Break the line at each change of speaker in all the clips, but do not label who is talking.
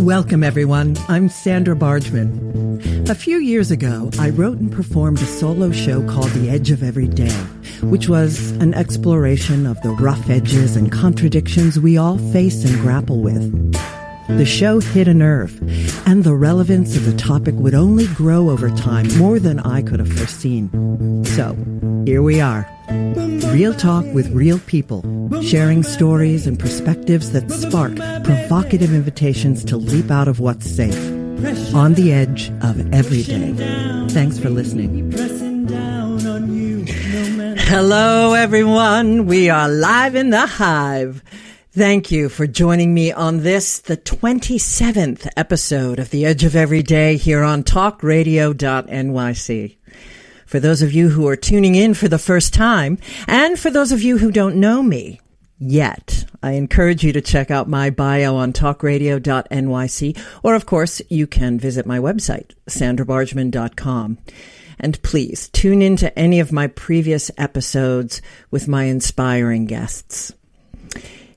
Welcome, everyone. I'm Sandra Bargman. A few years ago, I wrote and performed a solo show called The Edge of Every Day, which was an exploration of the rough edges and contradictions we all face and grapple with. The show hit a nerve, and the relevance of the topic would only grow over time, more than I could have foreseen. So, here we are. Real talk with real people, sharing stories and perspectives that spark provocative invitations to leap out of what's safe, on the edge of every day. Thanks for listening. Hello, everyone. We are live in the hive. Thank you for joining me on this, the 27th episode of The Edge of Every Day here on talkradio.nyc. For those of you who are tuning in for the first time, and for those of you who don't know me yet, I encourage you to check out my bio on talkradio.nyc, or of course, you can visit my website, sandrabargman.com. And please tune into any of my previous episodes with my inspiring guests.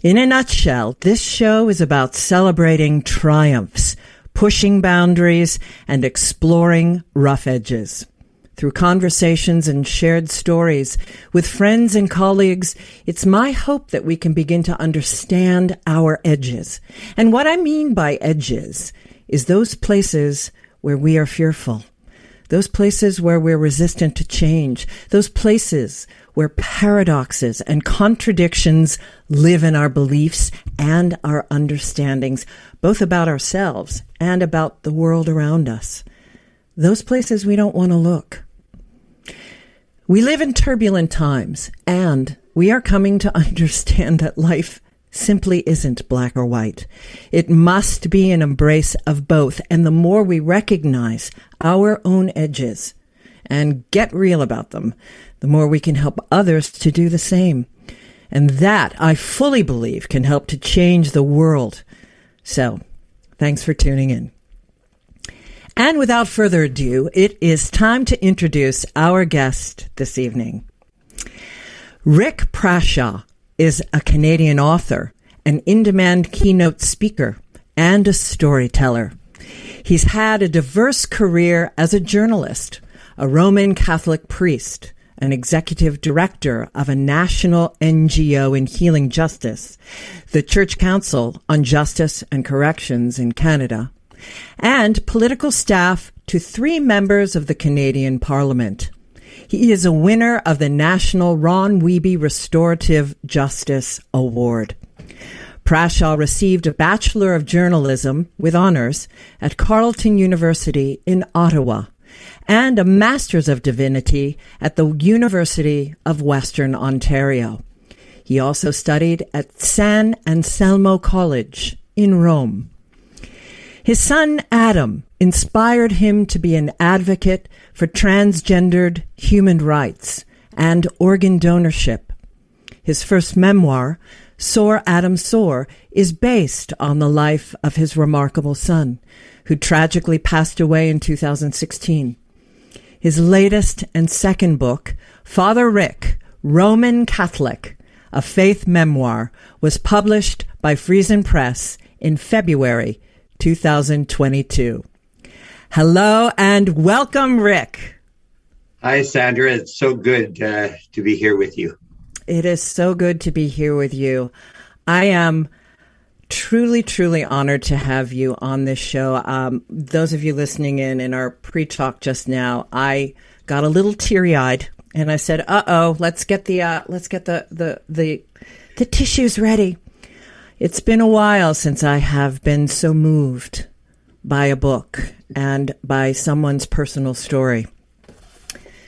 In a nutshell, this show is about celebrating triumphs, pushing boundaries, and exploring rough edges. Through conversations and shared stories with friends and colleagues, it's my hope that we can begin to understand our edges. And what I mean by edges is those places where we are fearful, those places where we're resistant to change, those places where paradoxes and contradictions live in our beliefs and our understandings, both about ourselves and about the world around us. Those places we don't want to look. We live in turbulent times, and we are coming to understand that life simply isn't black or white. It must be an embrace of both, and the more we recognize our own edges and get real about them, the more we can help others to do the same. And that, I fully believe, can help to change the world. So, thanks for tuning in. And without further ado, it is time to introduce our guest this evening. Rick Prashaw is a Canadian author, an in-demand keynote speaker, and a storyteller. He's had a diverse career as a journalist, a Roman Catholic priest, an executive director of a national NGO in healing justice, the Church Council on Justice and Corrections in Canada, and political staff to 3 members of the Canadian Parliament. He is a winner of the National Ron Wiebe Restorative Justice Award. Prashaw received a Bachelor of Journalism with honors at Carleton University in Ottawa, and a Master's of Divinity at the University of Western Ontario. He also studied at San Anselmo College in Rome. His son, Adam, inspired him to be an advocate for transgendered human rights and organ donorship. His first memoir, Soar, Adam, Soar, is based on the life of his remarkable son, who tragically passed away in 2016. His latest and second book, Father Rick, Roamin Catholic, a faith memoir, was published by Friesen Press in February 2022. Hello and welcome, Rick.
Hi, Sandra. It's so good to be here with you.
It is so good to be here with you. I am truly, truly honored to have you on this show. Those of you listening in our pre-talk just now, I got a little teary-eyed, and I said, let's get the tissues ready. It's been a while since I have been so moved by a book and by someone's personal story.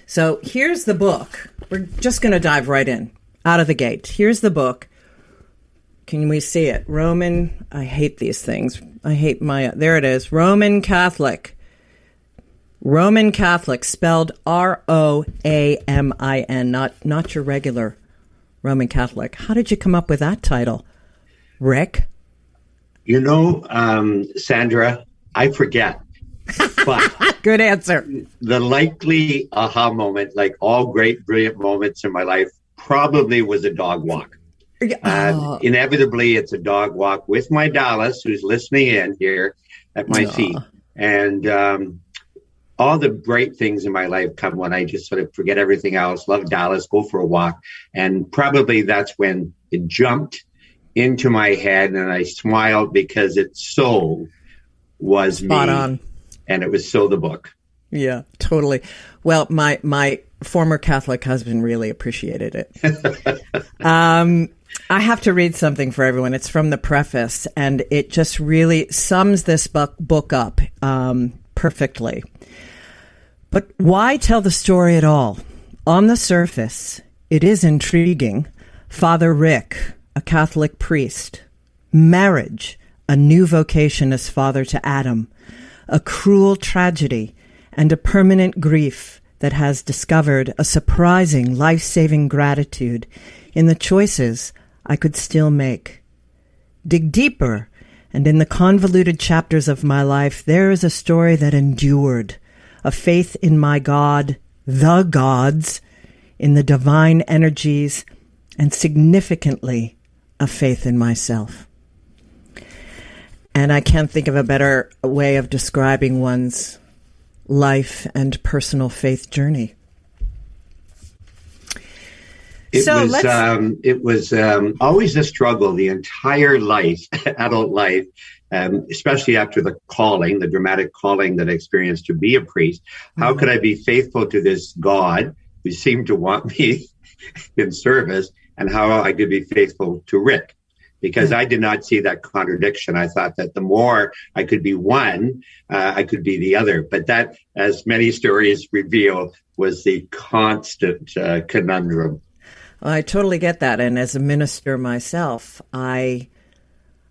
So here's the book. We're just going to dive right in, out of the gate. Here's the book. Can we see it? Roman, I hate these things. I hate there it is. Roamin Catholic. Roamin Catholic, spelled R-O-A-M-I-N, not your regular Roman Catholic. How did you come up with that title, Rick?
You know, Sandra, I forget. But
good answer.
The likely aha moment, like all great, brilliant moments in my life, probably was a dog walk. Inevitably, it's a dog walk with my Dallas, who's listening in here at my feet. And all the great things in my life come when I just sort of forget everything else, love Dallas, go for a walk. And probably that's when it jumped into my head and I smiled because it so was
Spot
me.
On.
And it was so the book.
Yeah, totally. Well, my former Catholic husband really appreciated it. I have to read something for everyone. It's from the preface, and it just really sums this book up perfectly. But why tell the story at all? On the surface, it is intriguing. Father Rick, a Catholic priest. Marriage, a new vocation as father to Adam. A cruel tragedy and a permanent grief that has discovered a surprising life-saving gratitude in the choices I could still make. Dig deeper, and in the convoluted chapters of my life, there is a story that endured, a faith in my God, the gods, in the divine energies, and significantly, a faith in myself. And I can't think of a better way of describing one's life and personal faith journey.
It was always a struggle the entire life, adult life, especially after the calling, the dramatic calling that I experienced to be a priest. How could I be faithful to this God who seemed to want me in service, and how I could be faithful to Rick? Because I did not see that contradiction. I thought that the more I could be one, I could be the other. But that, as many stories reveal, was the constant conundrum.
I totally get that. And as a minister myself, an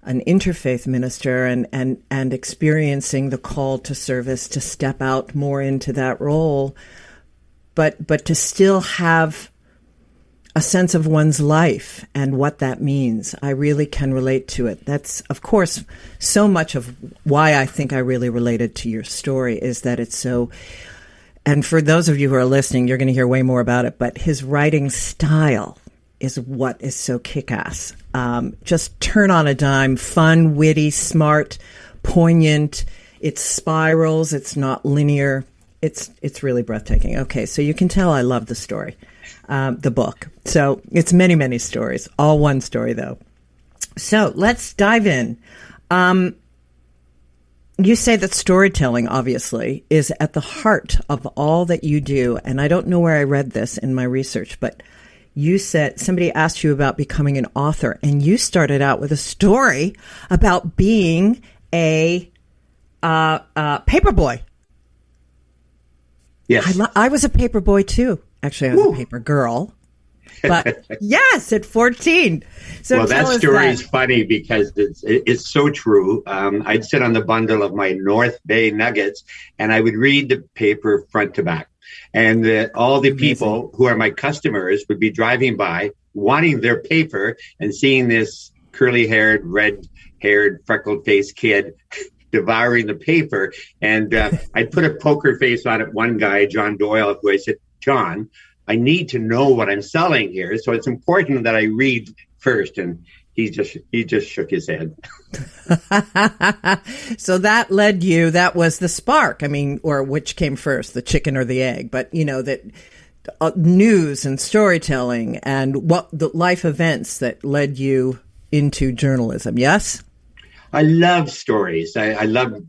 interfaith minister and experiencing the call to service, to step out more into that role, but to still have a sense of one's life and what that means. I really can relate to it. That's, of course, so much of why I think I really related to your story is that it's so, and for those of you who are listening, you're going to hear way more about it, but his writing style is what is so kick-ass. Just turn on a dime, fun, witty, smart, poignant. It spirals. It's not linear. It's really breathtaking. Okay, so you can tell I love the story. The book. So it's many, many stories, all one story though. So let's dive in. You say that storytelling obviously is at the heart of all that you do. And I don't know where I read this in my research, but you said somebody asked you about becoming an author, and you started out with a story about being a paperboy.
Yes.
I was a paperboy too. Actually, I was a paper girl, but yes, at 14. So
well, that story is funny because it's so true. I'd sit on the bundle of my North Bay Nuggets and I would read the paper front to back. And all the people who are my customers would be driving by wanting their paper and seeing this curly-haired, red-haired, freckled-faced kid devouring the paper. And I'd put a poker face on it. One guy, John Doyle, who I said, John, I need to know what I'm selling here. So it's important that I read first. And he just shook his head.
So that was the spark. I mean, or which came first, the chicken or the egg? But, you know, that news and storytelling and what the life events that led you into journalism. Yes?
I love stories. I love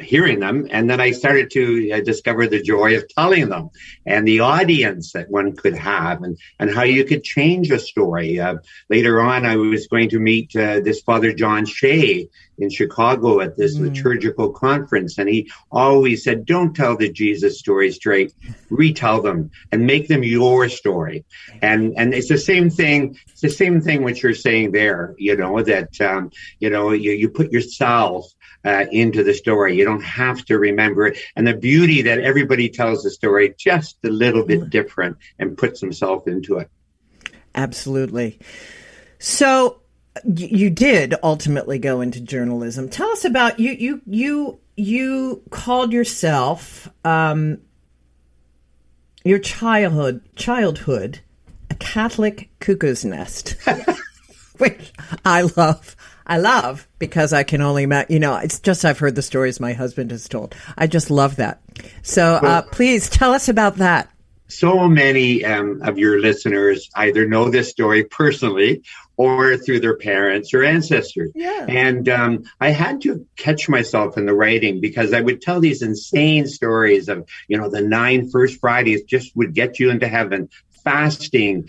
hearing them. And then I started to discover the joy of telling them and the audience that one could have and how you could change a story. Later on, I was going to meet this Father John Shea in Chicago at this liturgical conference. And he always said, don't tell the Jesus story straight, retell them and make them your story. And it's the same thing. It's the same thing what you're saying there, you know, that, you put yourself into the story. You don't have to remember it. And the beauty that everybody tells the story just a little bit different and puts himself into it.
Absolutely. So you did ultimately go into journalism. Tell us about you called yourself your childhood a Catholic cuckoo's nest. which I love because I can only imagine, it's just I've heard the stories my husband has told. I just love that. So please tell us about that.
So many of your listeners either know this story personally or through their parents or ancestors.
Yeah.
And I had to catch myself in the writing because I would tell these insane stories of, the 9 First Fridays just would get you into heaven, fasting,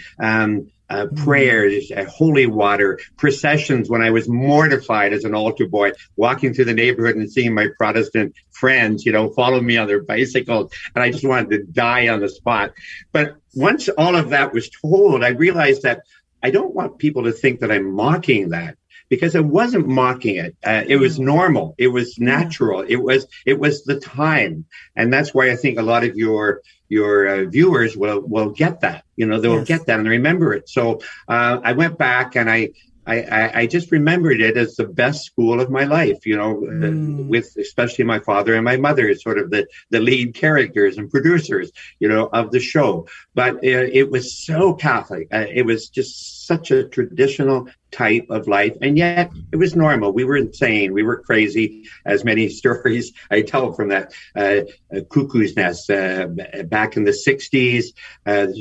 prayers, holy water, processions when I was mortified as an altar boy, walking through the neighborhood and seeing my Protestant friends, follow me on their bicycles. And I just wanted to die on the spot. But once all of that was told, I realized that I don't want people to think that I'm mocking that, because I wasn't mocking it. It was normal. It was natural. It was the time. And that's why I think a lot of your viewers will get that. They'll get that and remember it. So I went back and I just remembered it as the best school of my life, with especially my father and my mother as sort of the lead characters and producers, of the show. But it was so Catholic. It was just such a traditional type of life. And yet it was normal. We were insane. We were crazy, as many stories I tell from that cuckoo's nest back in the 60s.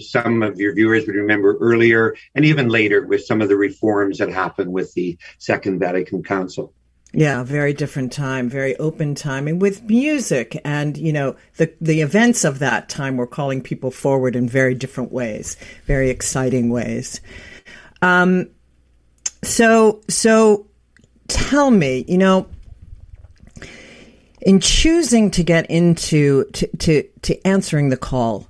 Some of your viewers would remember earlier and even later with some of the reforms that happened with the Second Vatican Council.
Yeah, very different time, very open time. And with music and, the events of that time were calling people forward in very different ways, very exciting ways. So tell me, in choosing to get into to answering the call,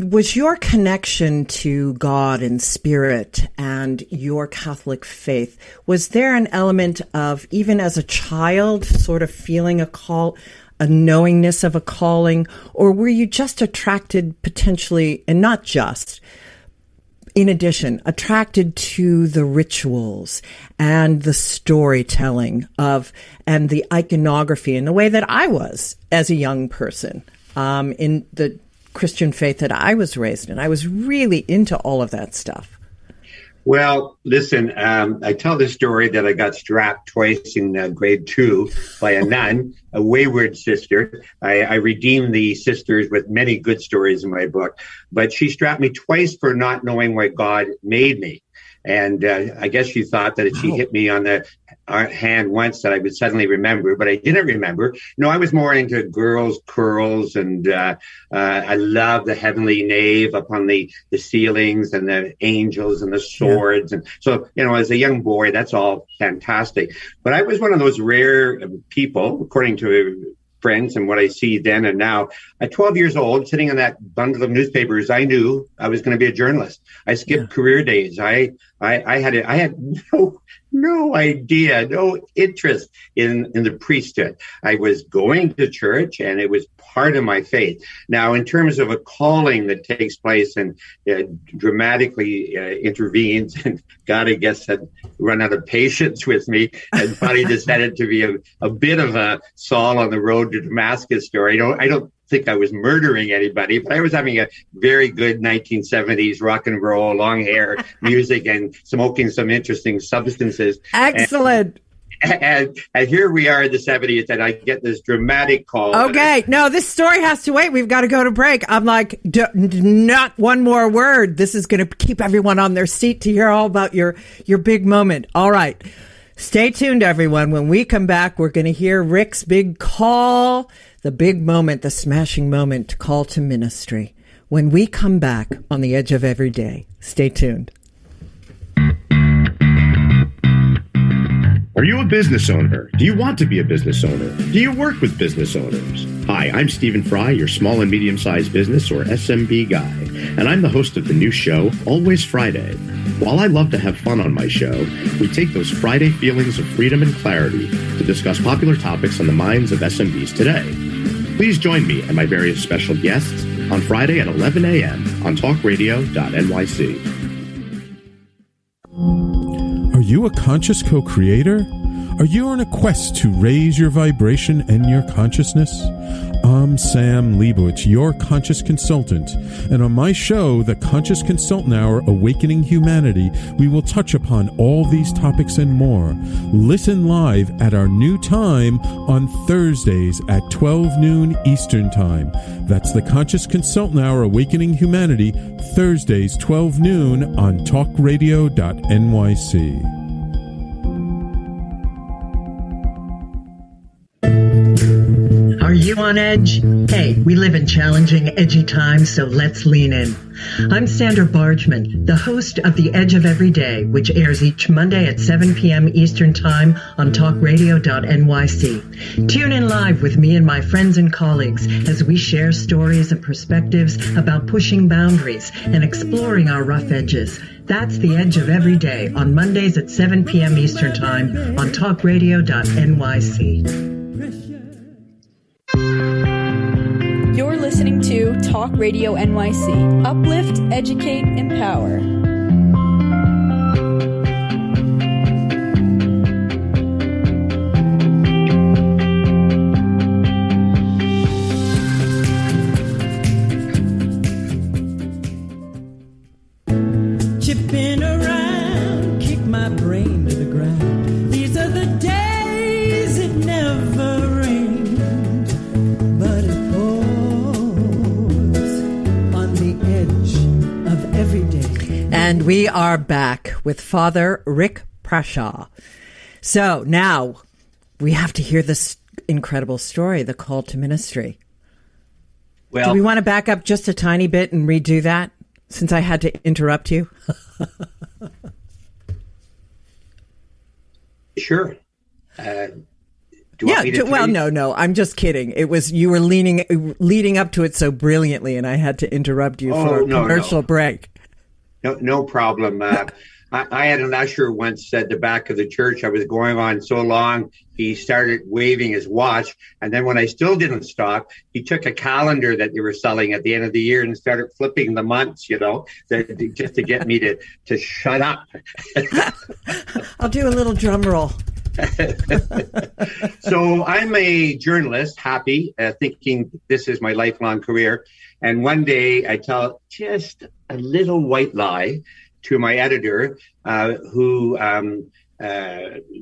was your connection to God and spirit and your Catholic faith, was there an element of, even as a child, sort of feeling a call, a knowingness of a calling, or were you just attracted potentially, and not just, in addition, attracted to the rituals and the storytelling and the iconography in the way that I was as a young person, in the Christian faith that I was raised in? I was really into all of that stuff.
Well, listen, I tell the story that I got strapped twice in grade 2 by a nun, a wayward sister. I redeemed the sisters with many good stories in my book, but she strapped me twice for not knowing why God made me. And I guess she thought that if she hit me on the hand once that I would suddenly remember, but I didn't remember. I was more into girls' curls, and I love the heavenly nave up on the ceilings and the angels and the swords. Yeah. And so, as a young boy, that's all fantastic. But I was one of those rare people, according to friends and what I see then and now. At 12 years old, sitting on that bundle of newspapers, I knew I was going to be a journalist. I skipped career days. I had no idea, no interest in the priesthood. I was going to church, and it was part of my faith. Now, in terms of a calling that takes place and dramatically intervenes, and God, I guess, had run out of patience with me and finally decided to be a bit of a Saul on the road to Damascus story. I don't think I was murdering anybody, but I was having a very good 1970s rock and roll, long hair, music, and smoking some interesting substances.
Excellent.
And here we are in the 70s, and I get this dramatic call.
Okay, no, this story has to wait. We've got to go to break. I'm like, not one more word. This is going to keep everyone on their seat to hear all about your big moment. All right. Stay tuned, everyone. When we come back, we're going to hear Rick's big call, the big moment, the smashing moment, call to ministry. When we come back on The Edge of Every Day. Stay tuned.
Are you a business owner? Do you want to be a business owner? Do you work with business owners? Hi, I'm Stephen Fry, your small and medium-sized business, or SMB guy, and I'm the host of the new show, Always Friday. While I love to have fun on my show, we take those Friday feelings of freedom and clarity to discuss popular topics on the minds of SMBs today. Please join me and my various special guests on Friday at 11 a.m. on talkradio.nyc.
Are you a conscious co-creator? Are you on a quest to raise your vibration and your consciousness? I'm Sam Leibowitz, your conscious consultant, and on my show, The Conscious Consultant Hour, Awakening Humanity, we will touch upon all these topics and more. Listen live at our new time on Thursdays at 12 noon Eastern Time. That's The Conscious Consultant Hour, Awakening Humanity, Thursdays 12 noon on talkradio.nyc.
Are you on edge? Hey, we live in challenging, edgy times, so let's lean in. I'm Sandra Bargman, the host of The Edge of Every Day, which airs each Monday at 7 p.m. Eastern Time on talkradio.nyc. Tune in live with me and my friends and colleagues as we share stories and perspectives about pushing boundaries and exploring our rough edges. That's The Edge of Every Day on Mondays at 7 p.m. Eastern Time on talkradio.nyc.
You're listening to Talk Radio NYC. Uplift, educate, empower.
Chipping around, kick my brain to the ground. These are the days it never rained, but it pours on the edge of every day. And we are back with Father Rick Prashaw. So now we have to hear this incredible story, the call to ministry. Well, do we want to back up just a tiny bit and redo that, since I had to interrupt you?
Sure. Do you want me to
no. I'm just kidding. It was, you were leading up to it so brilliantly, and I had to interrupt you for a commercial break.
No problem. I had an usher once at the back of the church. I was going on so long, he started waving his watch. And then when I still didn't stop, he took a calendar that they were selling at the end of the year and started flipping the months, just to get me to shut up.
I'll do a little drum roll.
So I'm a journalist, happy, thinking this is my lifelong career. And one day I tell just a little white lie to my editor,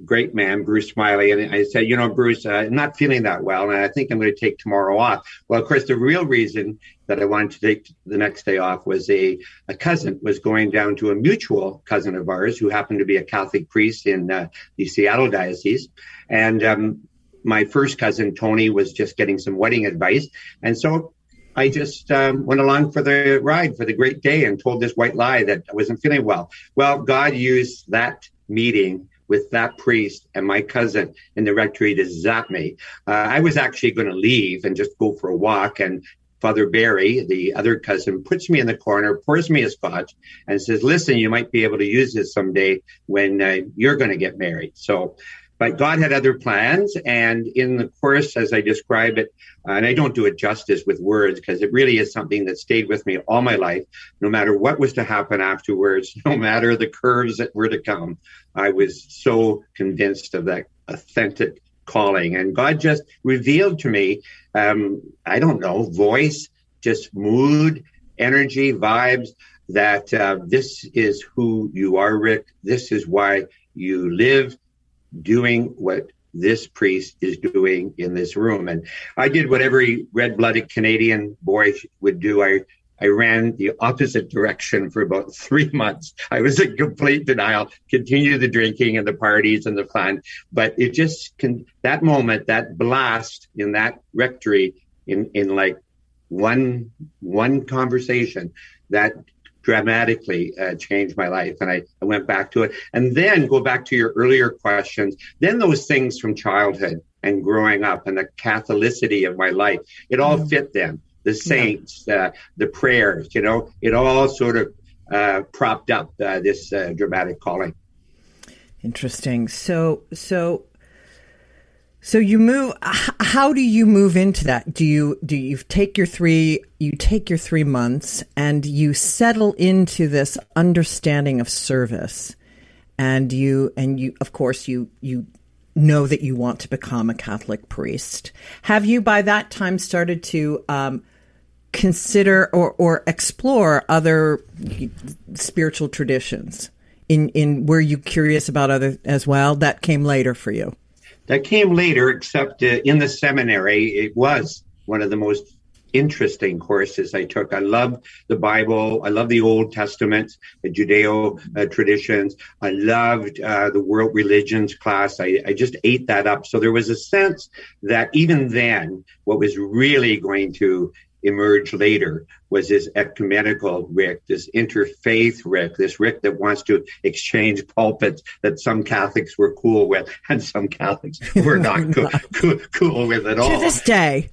great man, Bruce Smiley. And I said, Bruce, I'm not feeling that well, and I think I'm going to take tomorrow off. Well, of course, the real reason that I wanted to take the next day off was a cousin was going down to a mutual cousin of ours who happened to be a Catholic priest in the Seattle diocese. And my first cousin, Tony, was just getting some wedding advice. And so I just went along for the ride, for the great day, and told this white lie that I wasn't feeling well. Well, God used that meeting with that priest and my cousin in the rectory to zap me. I was actually going to leave and just go for a walk, and Father Barry, the other cousin, puts me in the corner, pours me a scotch, and says, listen, you might be able to use this someday when you're going to get married. But God had other plans, and in the course, as I describe it, and I don't do it justice with words because it really is something that stayed with me all my life, no matter what was to happen afterwards, no matter the curves that were to come. I was so convinced of that authentic calling, and God just revealed to me, voice, just mood, energy, vibes, that this is who you are, Rick. This is why you live, doing what this priest is doing in this room. And I did what every red-blooded Canadian boy would do. I ran the opposite direction for about 3 months. I was in complete denial, continued the drinking and the parties and the fun. But it just that moment, that blast in that rectory in like one conversation, that dramatically changed my life. And I went back to it. And then go back to your earlier questions. Then those things from childhood and growing up and the Catholicity of my life, it all fit then. The saints, the prayers, it all sort of propped up this dramatic calling.
Interesting. So you move. How do you move into that? Do you take your 3 months and you settle into this understanding of service, and you of course you know that you want to become a Catholic priest. Have you by that time started to consider or explore other spiritual traditions? Were you curious about other as well? That came later for you.
That came later, except in the seminary, it was one of the most interesting courses I took. I love the Bible. I love the Old Testament, the Judeo traditions. I loved the world religions class. I just ate that up. So there was a sense that even then, what was really going to emerge later was this ecumenical Rick, this interfaith Rick, this Rick that wants to exchange pulpits that some Catholics were cool with and some Catholics were not cool with at all.
To this day.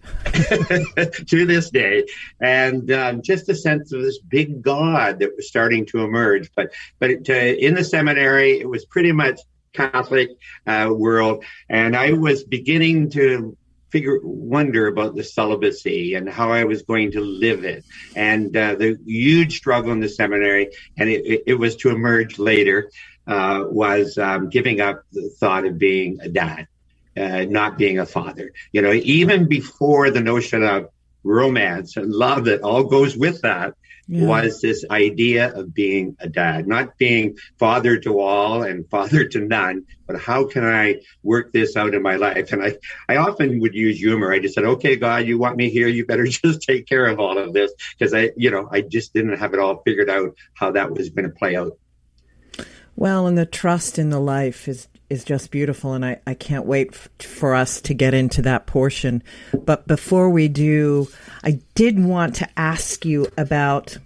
To this day. And just a sense of this big God that was starting to emerge. But in the seminary, it was pretty much Catholic world. And I was beginning to wonder about the celibacy and how I was going to live it, and the huge struggle in the seminary, and it was to emerge later, was giving up the thought of being a dad, not being a father. You know, even before the notion of romance and love that all goes with that, was this idea of being a dad, not being father to all and father to none, but how can I work this out in my life? And I often would use humor. I just said, okay, God, you want me here, you better just take care of all of this, because I just didn't have it all figured out how that was going to play out.
Well, and the trust in the life is just beautiful, and I can't wait for us to get into that portion. But before we do, I did want to ask you about,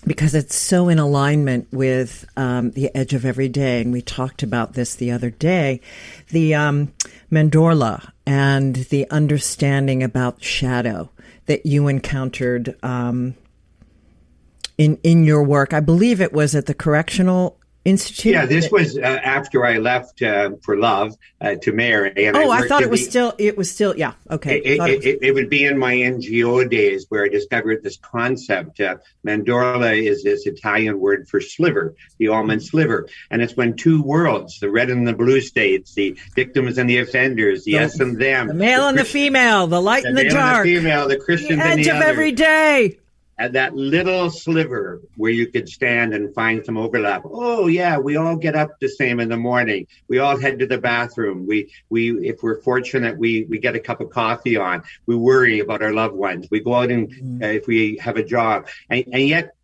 because it's so in alignment with the edge of every day, and we talked about this the other day, the mandorla and the understanding about shadow that you encountered in your work. I believe it was at the Correctional Institute?
Yeah, this was after I left for love to marry. And
I thought it was still, yeah, okay.
It would be in my NGO days where I discovered this concept. Mandorla is this Italian word for sliver, the almond sliver. And it's when two worlds, the red and the blue states, the victims and the offenders, the us and them.
The male and the female, the light and the dark.
The female, the Christians and the
edge of every day.
And that little sliver where you could stand and find some overlap. Oh yeah, we all get up the same in the morning. We all head to the bathroom. We if we're fortunate, we get a cup of coffee on. We worry about our loved ones. We go out and if we have a job, and yet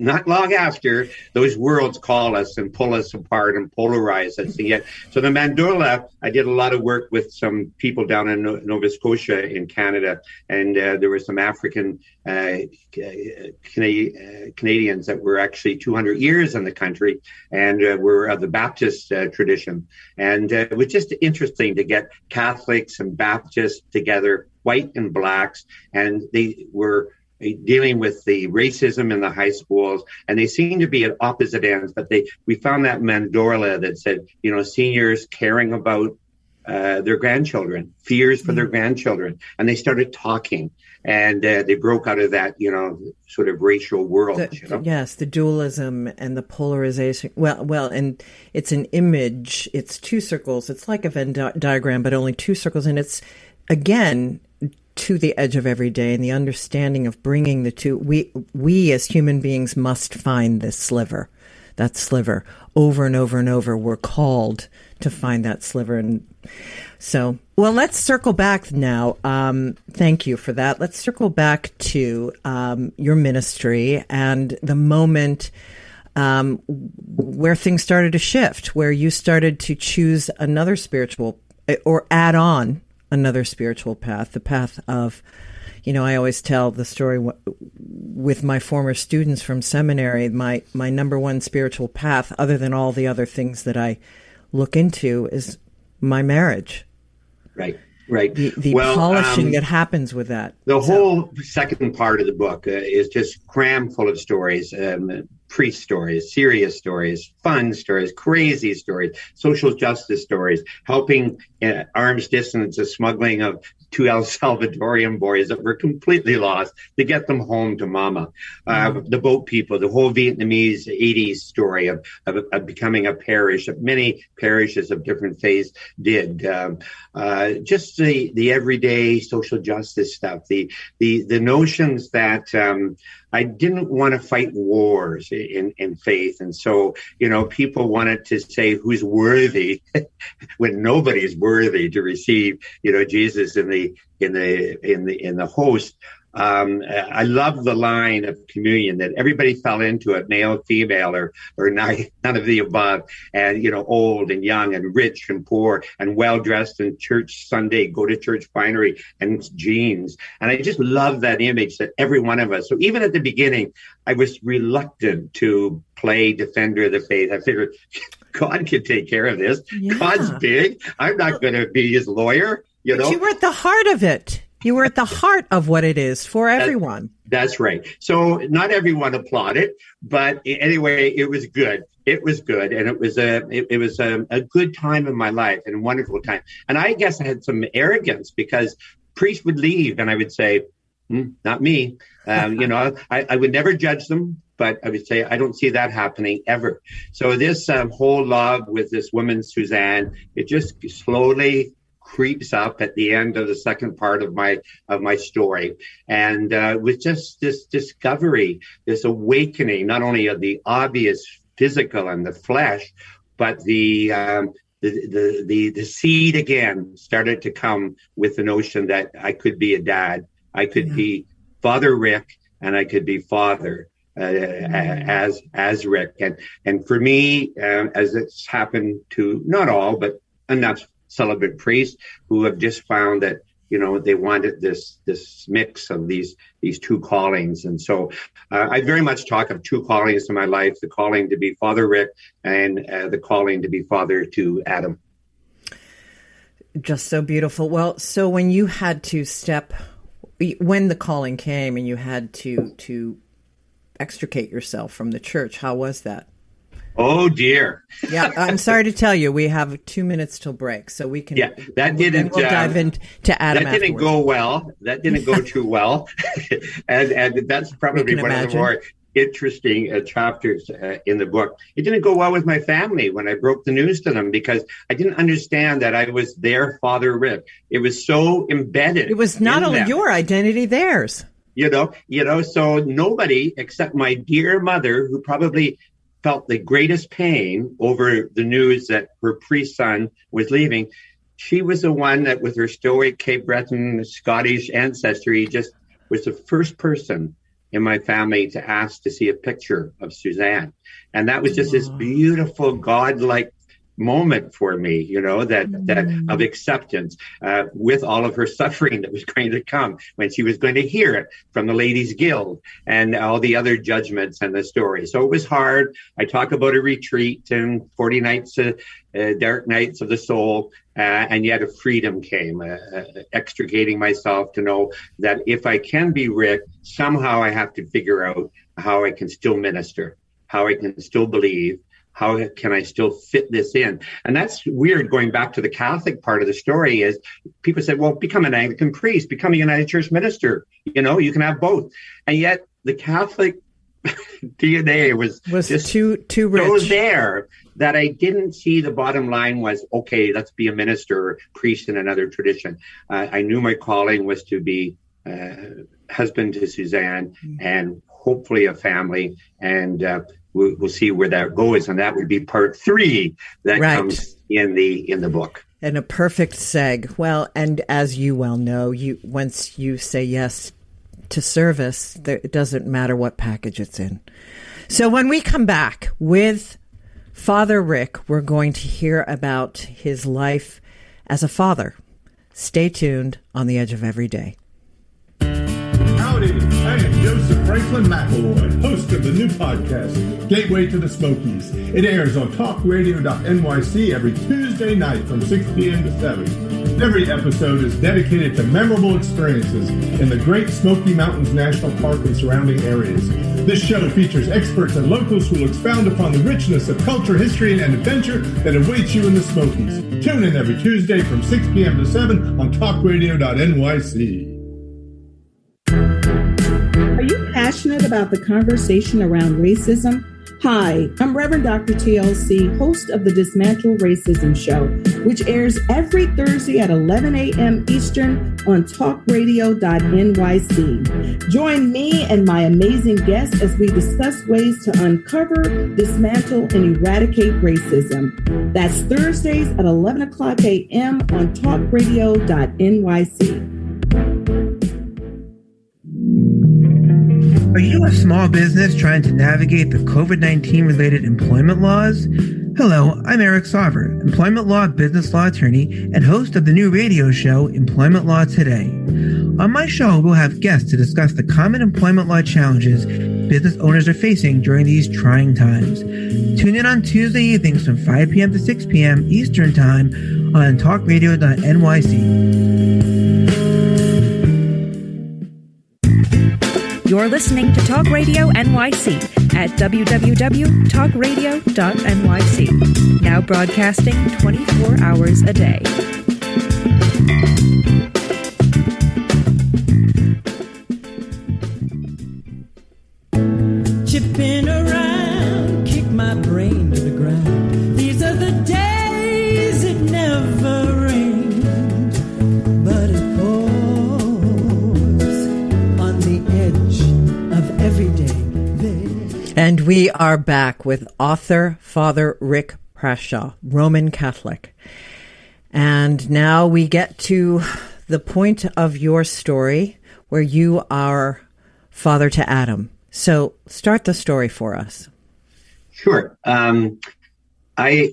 not long after, those worlds call us and pull us apart and polarize us. And yet, so the mandorla, I did a lot of work with some people down in Nova Scotia in Canada, and there were some African Canadians that were actually 200 years in the country and were of the Baptist tradition. And it was just interesting to get Catholics and Baptists together, white and blacks, and they were dealing with the racism in the high schools, and they seem to be at opposite ends. But we found that mandorla that said, seniors caring about their grandchildren, fears for their grandchildren, and they started talking, and they broke out of that, sort of racial world.
Yes, the dualism and the polarization. Well, and it's an image. It's two circles. It's like a Venn diagram, but only two circles, and it's again to the edge of every day, and the understanding of bringing the two. We as human beings must find this sliver, that sliver, over and over and over. We're called to find that sliver. And so, well, let's circle back now. Thank you for that. Let's circle back to your ministry and the moment where things started to shift, where you started to choose another spiritual or add on another spiritual path, the path of, I always tell the story with my former students from seminary, my number one spiritual path, other than all the other things that I look into, is my marriage.
Right.
The polishing that happens with that.
The whole second part of the book is just crammed full of stories, priest stories, serious stories, fun stories, crazy stories, social justice stories, helping arm's distance the smuggling of two El Salvadorian boys that were completely lost to get them home to mama. The boat people, the whole Vietnamese 80s story of becoming a parish, that many parishes of different faiths did. Just the everyday social justice stuff, the notions that I didn't want to fight wars in faith. And so, people wanted to say who's worthy when nobody's worthy to receive, Jesus in the host. I love the line of communion that everybody fell into it, male, female, or none of the above, and old and young and rich and poor and well dressed in church Sunday, go to church finery and jeans. And I just love that image that every one of us. So even at the beginning, I was reluctant to play defender of the faith. I figured God can take care of this. Yeah. God's big. I'm not going to be his lawyer.
But you were at the heart of it. You were at the heart of what it is for everyone.
That's right. So not everyone applauded, but anyway, it was good. It was good. And it was a good time in my life and a wonderful time. And I guess I had some arrogance because priests would leave and I would say, not me. I would never judge them, but I would say, I don't see that happening ever. So this whole love with this woman, Suzanne, it just slowly creeps up at the end of the second part of my story, and with just this discovery, this awakening, not only of the obvious physical and the flesh, but the seed again started to come with the notion that I could be a dad, I could be Father Rick, and I could be father as Rick, and for me, as it's happened to not all, but enough celibate priests who have just found that they wanted this mix of these two callings. And so I very much talk of two callings in my life: the calling to be Father Rick and the calling to be father to Adam.
Just so beautiful. Well, so when you had to when the calling came and you had to extricate yourself from the church, how was that?
Oh dear.
Yeah, I'm sorry to tell you, we have 2 minutes till break, so we can.
Yeah, that didn't.
We'll dive into Adam.
That didn't go well. That didn't go too well, and that's probably one of the more interesting chapters in the book. It didn't go well with my family when I broke the news to them because I didn't understand that I was their Father Rick. It was so embedded.
It was not only your identity, theirs.
So nobody except my dear mother, who probably felt the greatest pain over the news that her priest son was leaving. She was the one that, with her stoic Cape Breton Scottish ancestry, just was the first person in my family to ask to see a picture of Suzanne. And that was just this beautiful, godlike moment for me, that of acceptance with all of her suffering that was going to come when she was going to hear it from the Ladies Guild and all the other judgments and the story. So it was hard. I talk about a retreat and 40 nights, dark nights of the soul, and yet a freedom came, extricating myself to know that if I can be Rick, somehow I have to figure out how I can still minister, how I can still believe, how can I still fit this in? And that's weird, going back to the Catholic part of the story, is people said, well, become an Anglican priest, become a United Church minister. You can have both. And yet the Catholic DNA was just
too rich.
So there that I didn't see the bottom line was, okay, let's be a minister or priest in another tradition. I knew my calling was to be husband to Suzanne and hopefully a family, and we'll see where that goes, and that would be part 3 that comes in the book.
And a perfect seg. Well, and as you well know, once you say yes to service, it doesn't matter what package it's in. So when we come back with Father Rick, we're going to hear about his life as a father. Stay tuned on the edge of every day.
Howdy, I am Joseph Franklin McElroy, host of the new podcast, Gateway to the Smokies. It airs on talkradio.nyc every Tuesday night from 6 p.m. to 7. Every episode is dedicated to memorable experiences in the Great Smoky Mountains National Park and surrounding areas. This show features experts and locals who will expound upon the richness of culture, history, and adventure that awaits you in the Smokies. Tune in every Tuesday from 6 p.m. to 7 on talkradio.nyc.
Are you passionate about the conversation around racism? Hi, I'm Reverend Dr. TLC, host of the Dismantle Racism Show, which airs every Thursday at 11 a.m. Eastern on talkradio.nyc. Join me and my amazing guests as we discuss ways to uncover, dismantle, and eradicate racism. That's Thursdays at 11 o'clock a.m. on talkradio.nyc.
Are you a small business trying to navigate the COVID-19 related employment laws? Hello, I'm Eric Sauver, employment law, business law attorney, and host of the new radio show, Employment Law Today. On my show, we'll have guests to discuss the common employment law challenges business owners are facing during these trying times. Tune in on Tuesday evenings from 5 p.m. to 6 p.m. Eastern Time on talkradio.nyc.
You're listening to Talk Radio NYC at www.talkradio.nyc. Now broadcasting 24 hours a day.
Chipping around, kick my brain to the ground. These are the days it never rained, but it every day.
And we are back with author Father Rick Prashaw, Roamin Catholic. And now we get to the point of your story where you are father to Adam. So start the story for us.
Sure. I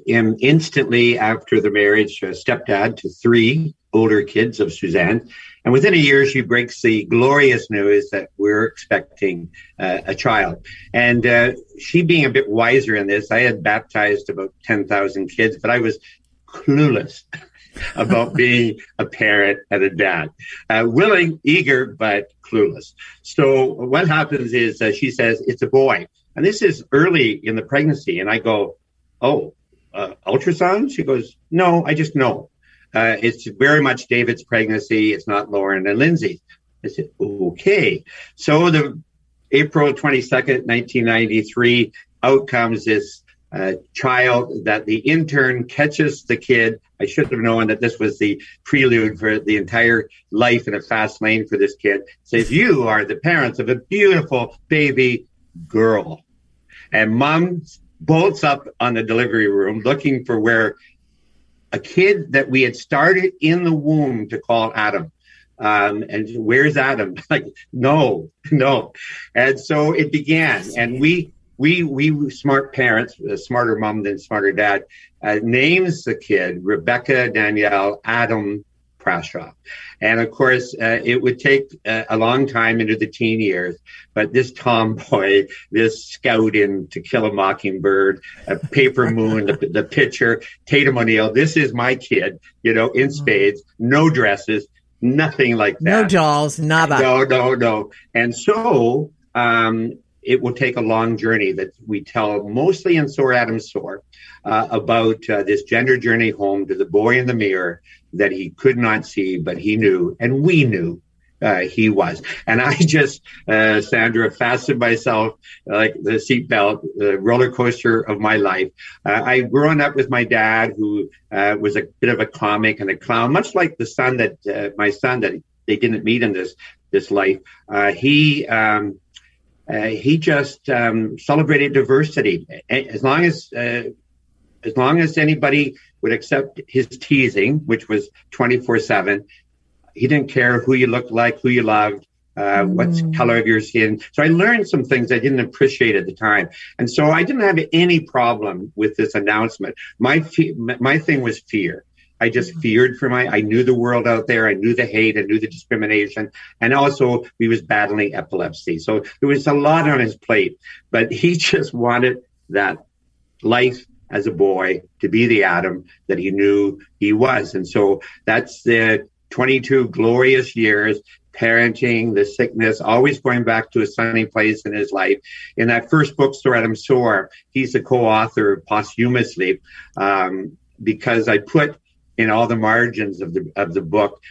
am instantly, after the marriage, a stepdad to 3 older kids of Suzanne. And within a year, she breaks the glorious news that we're expecting a child. And she being a bit wiser in this, I had baptized about 10,000 kids, but I was clueless about being a parent and a dad. Willing, eager, but clueless. So what happens is she says, it's a boy. And this is early in the pregnancy. And I go, ultrasound? She goes, no, I just know. It's very much David's pregnancy. It's not Lauren and Lindsay. I said, okay. So the April 22nd, 1993, out comes this child that the intern catches the kid. I should have known that this was the prelude for the entire life in a fast lane for this kid. Says, you are the parents of a beautiful baby girl. And mom bolts up on the delivery room looking for where a kid that we had started in the womb to call Adam. And where's Adam? Like, no. And so it began. And we smart parents, a smarter mom than smarter dad, names the kid Rebecca Danielle Adam Prashaw. And of course, it would take a long time into the teen years, but this tomboy, this scout in To Kill a Mockingbird, Paper Moon, the pitcher, Tatum O'Neal, this is my kid, in spades, no dresses, nothing like that.
No dolls, nada.
No. And so it will take a long journey that we tell mostly in Soar, Adam's Soar, about this gender journey home to the boy in the mirror that he could not see, but he knew, and we knew he was. And I just, Sandra, fastened myself like the seatbelt, the roller coaster of my life. I grown up with my dad, who was a bit of a comic and a clown, much like the son that my son that they didn't meet in this life. He just celebrated diversity. As long as anybody would accept his teasing, which was 24/7, he didn't care who you looked like, who you loved, what's the color of your skin. So I learned some things I didn't appreciate at the time. And so I didn't have any problem with this announcement. My thing was fear. I just feared for I knew the world out there. I knew the hate. I knew the discrimination. And also we was battling epilepsy. So there was a lot on his plate, but he just wanted that life as a boy to be the Adam that he knew he was. And so that's the 22 glorious years parenting, the sickness, always going back to a sunny place in his life. In that first book, Soar, he's the co-author posthumously, because I put in all the margins of the book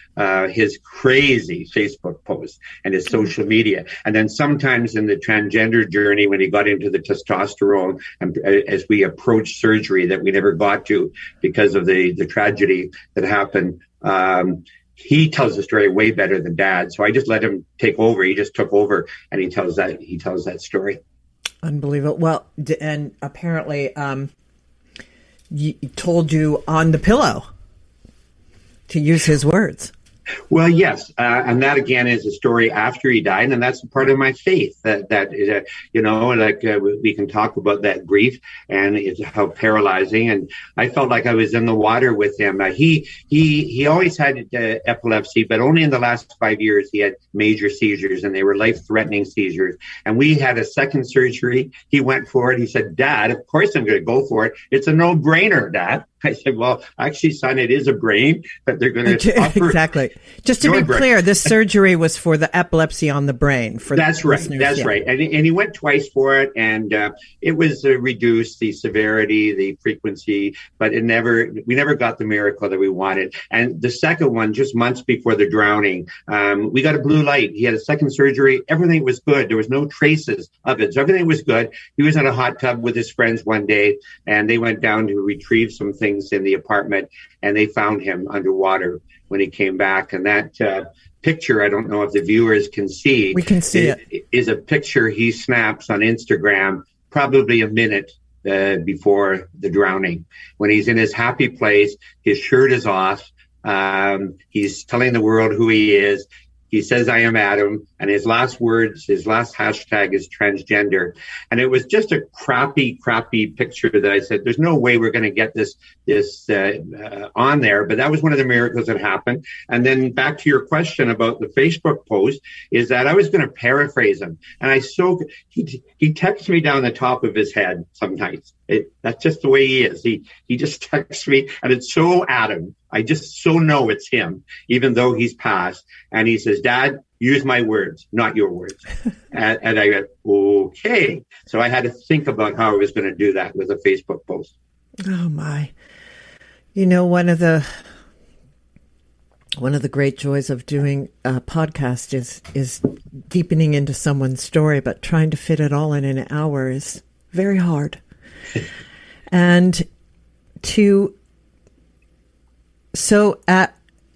his crazy Facebook posts and his social media. And then sometimes in the transgender journey, when he got into the testosterone, and as we approached surgery that we never got to because of the tragedy that happened, he tells the story way better than Dad. So I just let him take over. He just took over, and he tells that story.
Unbelievable. Well, and apparently he told you on the pillow, to use his words.
Well, yes. And that, again, is a story after he died. And that's part of my faith that we can talk about that grief and it's how paralyzing. And I felt like I was in the water with him. He always had epilepsy, but only in the last 5 years he had major seizures, and they were life-threatening seizures. And we had a second surgery. He went for it. He said, "Dad, of course I'm going to go for it. It's a no-brainer, Dad." I said, "Well, actually, son, it is a brain that they're going to offer."
Exactly. Just to be clear, this surgery was for the epilepsy on the brain.
That's right. That's right. And he went twice for it, and it was reduced, the severity, the frequency, but we never got the miracle that we wanted. And the second one, just months before the drowning, we got a blue light. He had a second surgery. Everything was good. There was no traces of it. So everything was good. He was in a hot tub with his friends one day, and they went down to retrieve some things in the apartment, and they found him underwater when he came back. And that picture, I don't know if the viewers can see.
We can see it.
Is a picture he snaps on Instagram probably a minute before the drowning, when he's in his happy place. His shirt is off. He's telling the world who he is. He says, "I am Adam," and his last words, his last hashtag is transgender. And it was just a crappy picture that I said, there's no way we're going to get this on there. But that was one of the miracles that happened. And then back to your question about the Facebook post, is that I was going to paraphrase him. And he texts me down the top of his head sometimes. That's just the way he is. He just texts me, and it's so Adam. I just so know it's him, even though he's passed. And he says, "Dad, use my words, not your words." and I go, okay. So I had to think about how I was going to do that with a Facebook post.
Oh, my. You know, one of the great joys of doing a podcast is deepening into someone's story, but trying to fit it all in an hour is very hard. And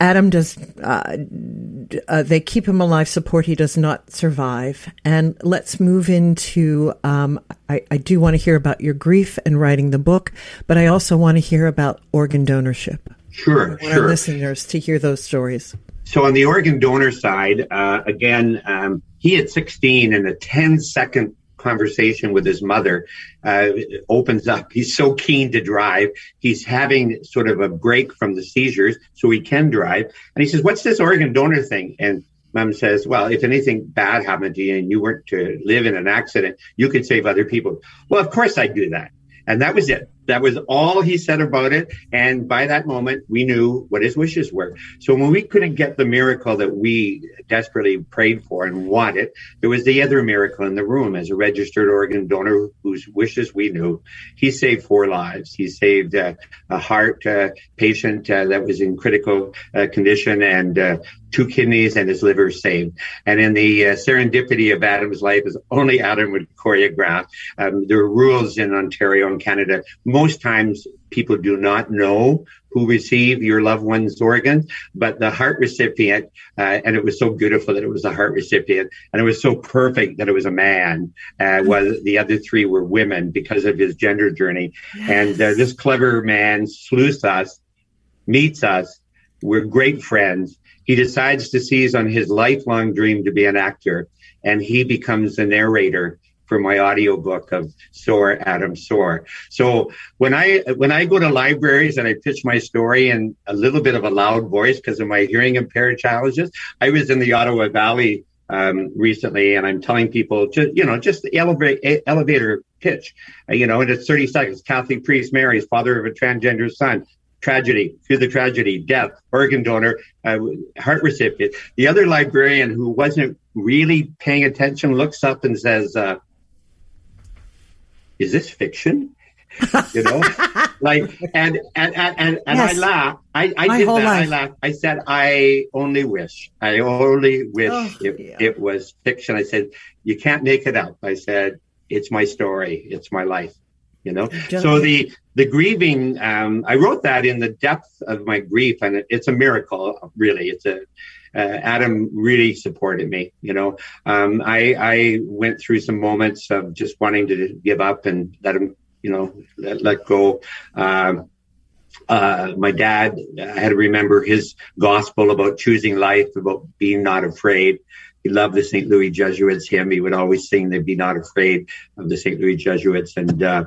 Adam does, they keep him alive support. He does not survive. And let's move into, I do want to hear about your grief and writing the book, but I also want to hear about organ donorship.
Sure.
I want our listeners to hear those stories.
So on the organ donor side, again, he at 16 in a 10-second conversation with his mother opens up. He's so keen to drive. He's having sort of a break from the seizures so he can drive. And he says, "What's this organ donor thing?" And Mom says, "Well, if anything bad happened to you and you weren't to live in an accident, you could save other people." Well, of course I'd do that. And that was it. That was all he said about it. And by that moment, we knew what his wishes were. So when we couldn't get the miracle that we desperately prayed for and wanted, there was the other miracle in the room. As a registered organ donor whose wishes we knew, he saved 4 lives. He saved a heart patient that was in critical condition, and 2 kidneys, and his liver saved. And in the serendipity of Adam's life, as only Adam would choreograph, there are rules in Ontario and Canada. Most times people do not know who receive your loved one's organs, but the heart recipient, and it was so beautiful that it was a heart recipient, and it was so perfect that it was a man, while the other 3 were women because of his gender journey. Yes. And this clever man sleuths us, meets us, we're great friends. He decides to seize on his lifelong dream to be an actor, and he becomes the narrator for my audiobook of Soar, Adam, Soar. So when I go to libraries and I pitch my story in a little bit of a loud voice because of my hearing impaired challenges, I was in the Ottawa Valley recently, and I'm telling people, just the elevator pitch, and it's 30 seconds. Catholic priest marries father of a transgender son. through the tragedy, death, organ donor, heart recipient. The other librarian who wasn't really paying attention looks up and says, is this fiction? You know, like, and yes. I laughed. I did that. I laughed. I said, I only wish it was fiction. I said, you can't make it up. I said, it's my story. It's my life. You know, so the grieving, I wrote that in the depth of my grief, and it's a miracle, really. It's Adam really supported me. You know, I went through some moments of just wanting to give up and let him, you know, let go. My dad, I had to remember his gospel about choosing life, about being not afraid. He loved the St. Louis Jesuits hymn. He would always sing the Be Not Afraid of the St. Louis Jesuits. And I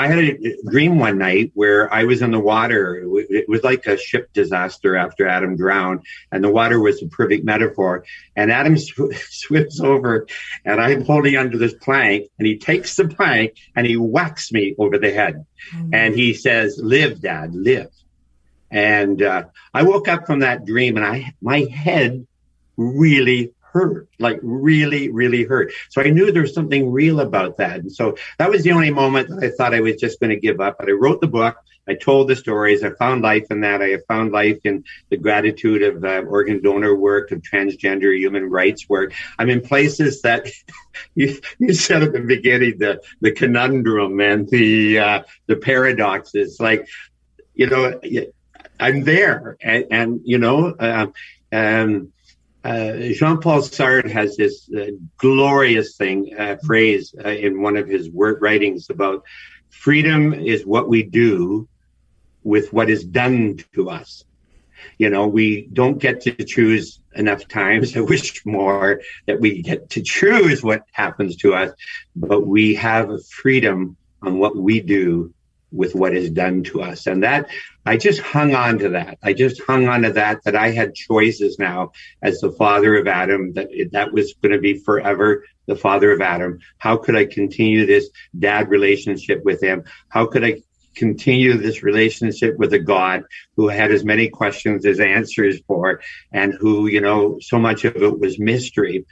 had a dream one night where I was in the water. It was like a ship disaster after Adam drowned, and the water was a perfect metaphor. And Adam swims over, and I'm holding onto this plank, and he takes the plank and he whacks me over the head. And he says, "Live, Dad, live." And I woke up from that dream, and my head really hurt, like really, really hurt. So I knew there was something real about that. And so that was the only moment that I thought I was just going to give up. But I wrote the book. I told the stories. I found life in that. I found life in the gratitude of organ donor work, of transgender human rights work. I'm in places that you said at the beginning, the conundrum and the paradoxes. Like, you know, I'm there, and you know, Jean-Paul Sartre has this glorious phrase in one of his writings about freedom is what we do with what is done to us. You know, we don't get to choose enough times. I wish more that we get to choose what happens to us, but we have a freedom on what we do with what is done to us. And that, I just hung on to that. That I had choices now as the father of Adam, that was going to be forever the father of Adam. How could I continue this dad relationship with him? How could I continue this relationship with a God who had as many questions as answers for, and who, you know, so much of it was mystery,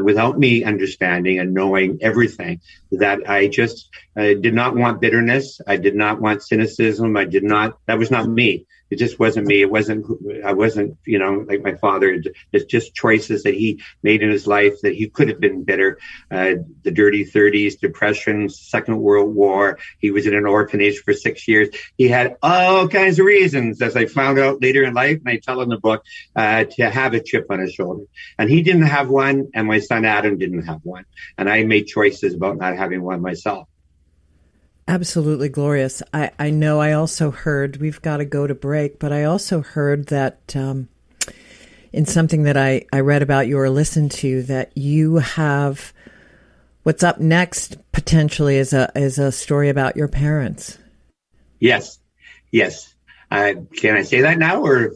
without me understanding and knowing everything. That I just did not want bitterness. I did not want cynicism. That was not me. It just wasn't me. I wasn't, you know, like my father. It's just choices that he made in his life that he could have been bitter. The dirty 30s, depression, Second World War. He was in an orphanage for 6 years. He had all kinds of reasons, as I found out later in life, and I tell in the book, to have a chip on his shoulder. And he didn't have one, and my son Adam didn't have one. And I made choices about not having one myself.
Absolutely glorious. I know I also heard, we've got to go to break, but I also heard that in something that I read about you or listened to, that you have what's up next potentially is a story about your parents. Yes. Can I say that now, or?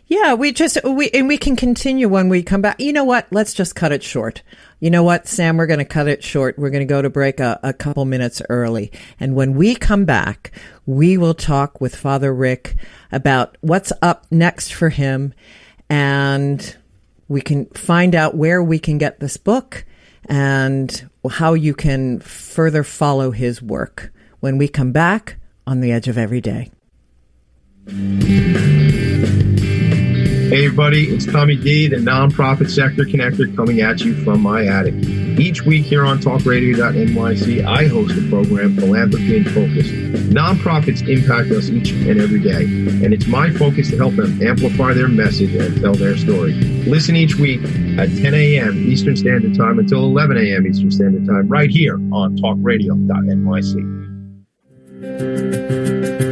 Yeah, we can continue when we come back. You know what? Let's just cut it short. You know what, Sam? We're going to cut it short. We're going to go to break a couple minutes early. And when we come back, we will talk with Father Rick about what's up next for him. And we can find out where we can get this book and how you can further follow his work when we come back on The Edge of Every Day.
Hey everybody, it's Tommy D, the nonprofit sector connector, coming at you from my attic. Each week here on talkradio.nyc, I host a program, Philanthropy in Focus. Nonprofits impact us each and every day, and it's my focus to help them amplify their message and tell their story. Listen each week at 10 a.m. Eastern Standard Time until 11 a.m. Eastern Standard Time, right here on talkradio.nyc.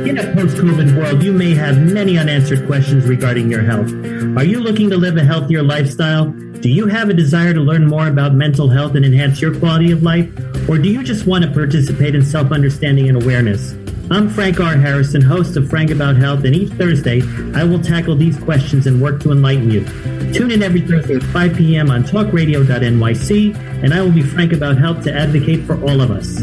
In a post-COVID world, you may have many unanswered questions regarding your health. Are you looking to live a healthier lifestyle? Do you have a desire to learn more about mental health and enhance your quality of life? Or do you just want to participate in self-understanding and awareness? I'm Frank R. Harrison, host of Frank About Health, and each Thursday, I will tackle these questions and work to enlighten you. Tune in every Thursday at 5 p.m. on talkradio.nyc, and I will be frank about health to advocate for all of us.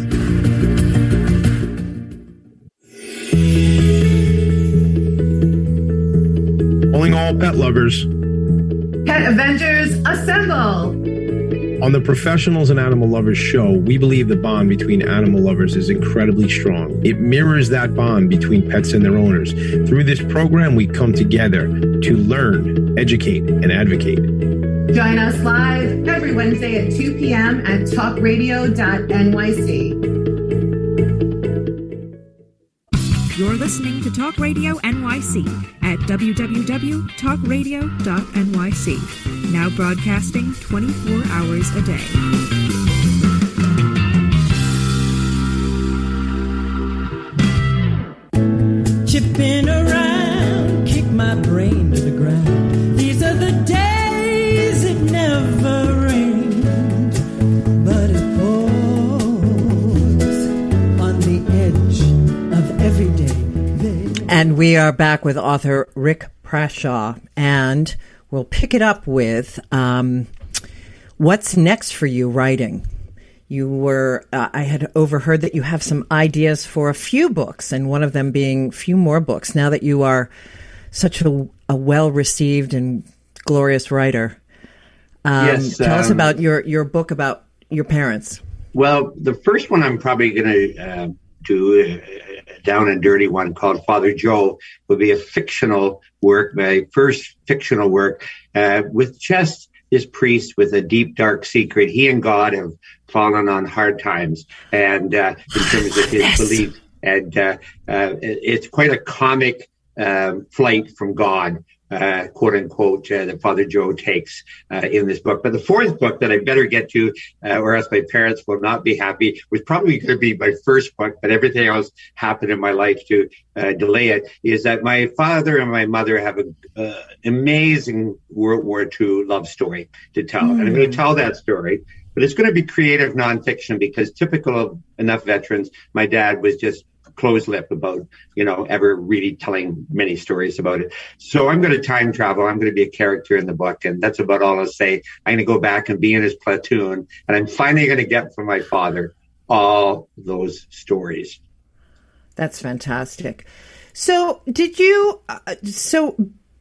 Calling all pet lovers.
Pet Avengers, assemble!
On the Professionals and Animal Lovers show, we believe the bond between animal lovers is incredibly strong. It mirrors that bond between pets and their owners. Through this program, we come together to learn, educate, and advocate.
Join us live every Wednesday at 2 p.m. at talkradio.nyc.
You're listening to Talk Radio NYC at www.talkradio.nyc. Now broadcasting 24 hours a day.
Chipping around, kick my brain to the ground. These are the days it never rained, but it pours on the edge of every day.
And we are back with author Rick Prashaw, and we'll pick it up with what's next for you writing. You were, I had overheard that you have some ideas for a few books, and one of them being few more books, now that you are such a well-received and glorious writer.
Yes,
tell us about your book about your parents.
Well, the first one I'm probably going to do, down and dirty one called Father Joe, would be a fictional work, my first fictional work, with just this priest with a deep, dark secret. He and God have fallen on hard times, and in terms of his belief. And it's quite a comic flight from God, quote unquote, that Father Joe takes in this book. But the fourth book that I better get to, or else my parents will not be happy, was probably going to be my first book, but everything else happened in my life to delay it, is that my father and my mother have an amazing World War II love story to tell. And I'm going to tell that story, but it's going to be creative nonfiction, because typical of enough veterans, my dad was just closed lip about, ever really telling many stories about it. So I'm going to time travel. I'm going to be a character in the book, and that's about all I'll say. I'm going to go back and be in his platoon, and I'm finally going to get from my father all those stories.
That's fantastic. So did you,